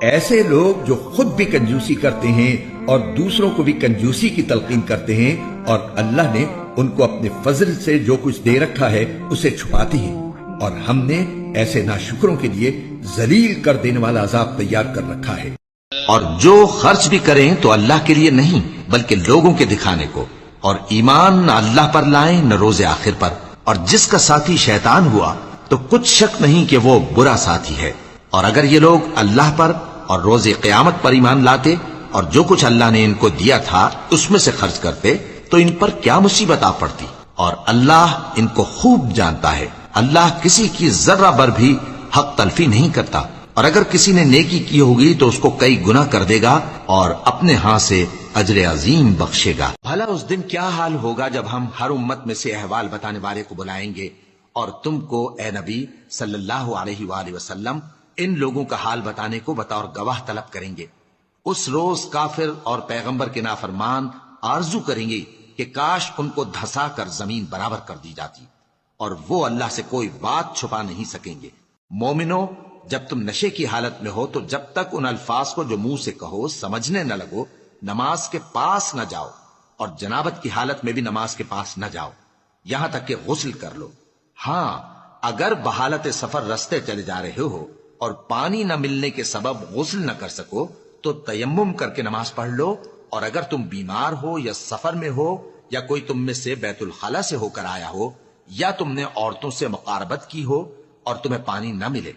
ایسے لوگ جو خود بھی کنجوسی کرتے ہیں اور دوسروں کو بھی کنجوسی کی تلقین کرتے ہیں اور اللہ نے ان کو اپنے فضل سے جو کچھ دے رکھا ہے اسے چھپاتے ہیں، اور ہم نے ایسے ناشکروں کے لیے ذلیل کر دینے والا عذاب تیار کر رکھا ہے۔ اور جو خرچ بھی کریں تو اللہ کے لیے نہیں بلکہ لوگوں کے دکھانے کو، اور ایمان نہ اللہ پر لائیں نہ روز آخر پر، اور جس کا ساتھی شیطان ہوا تو کچھ شک نہیں کہ وہ برا ساتھی ہے۔ اور اگر یہ لوگ اللہ پر اور روز قیامت پر ایمان لاتے اور جو کچھ اللہ نے ان کو دیا تھا اس میں سے خرچ کرتے تو ان پر کیا مصیبت آ پڑتی، اور اللہ ان کو خوب جانتا ہے۔ اللہ کسی کی ذرہ بر بھی حق تلفی نہیں کرتا، اور اگر کسی نے نیکی کی ہوگی تو اس کو کئی گنا کر دے گا اور اپنے ہاں سے اجر عظیم بخشے گا۔ بھلا اس دن کیا حال ہوگا جب ہم ہر امت میں سے احوال بتانے والے کو بلائیں گے اور تم کو اے نبی صلی اللہ علیہ وآلہ وسلم ان لوگوں کا حال بتانے کو بطور گواہ طلب کریں گے۔ اس روز کافر اور پیغمبر کے نافرمان آرزو کریں گے کہ کاش ان کو دھسا کر زمین برابر کر دی جاتی، اور وہ اللہ سے کوئی بات چھپا نہیں سکیں گے۔ مومنو، جب تم نشے کی حالت میں ہو تو جب تک ان الفاظ کو جو منہ سے کہو سمجھنے نہ لگو نماز کے پاس نہ جاؤ، اور جنابت کی حالت میں بھی نماز کے پاس نہ جاؤ یہاں تک کہ غسل کر لو۔ ہاں، اگر بحالت سفر رستے چلے جا رہے ہو اور پانی نہ ملنے کے سبب غسل نہ کر سکو تو تیمم کر کے نماز پڑھ لو، اور اگر تم بیمار ہو یا سفر میں ہو یا کوئی تم میں سے بیت الخلا سے ہو کر آیا ہو یا تم نے عورتوں سے مقاربت کی ہو اور تمہیں پانی نہ ملے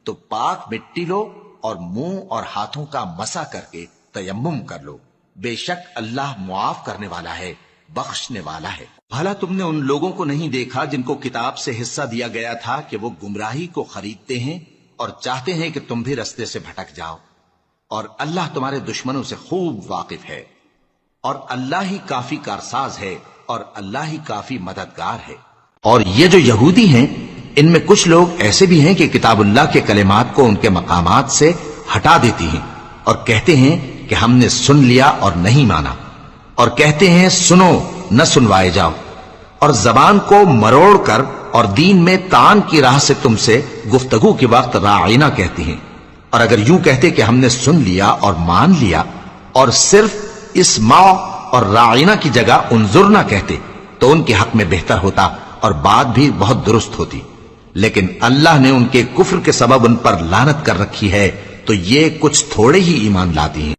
تو پاک مٹی لو اور منہ اور ہاتھوں کا مسح کر کے تیمم کر لو، بے شک اللہ معاف کرنے والا ہے، بخشنے والا ہے۔ بھلا تم نے ان لوگوں کو نہیں دیکھا جن کو کتاب سے حصہ دیا گیا تھا کہ وہ گمراہی کو خریدتے ہیں اور چاہتے ہیں کہ تم بھی رستے سے بھٹک جاؤ، اور اللہ تمہارے دشمنوں سے خوب واقف ہے، اور اللہ ہی کافی کارساز ہے اور اللہ ہی کافی مددگار ہے۔ اور یہ جو یہودی ہیں ان میں کچھ لوگ ایسے بھی ہیں کہ کتاب اللہ کے کلمات کو ان کے مقامات سے ہٹا دیتی ہیں اور کہتے ہیں کہ ہم نے سن لیا اور نہیں مانا، اور کہتے ہیں سنو نہ سنوائے جاؤ، اور زبان کو مروڑ کر اور دین میں تان کی راہ سے تم سے گفتگو کے وقت راعینا کہتی ہیں۔ اور اگر یوں کہتے کہ ہم نے سن لیا اور مان لیا اور صرف اسمع اور راعینا کی جگہ انظرنا کہتے تو ان کے حق میں بہتر ہوتا اور بات بھی بہت درست ہوتی، لیکن اللہ نے ان کے کفر کے سبب ان پر لعنت کر رکھی ہے تو یہ کچھ تھوڑے ہی ایمان لاتی ہیں۔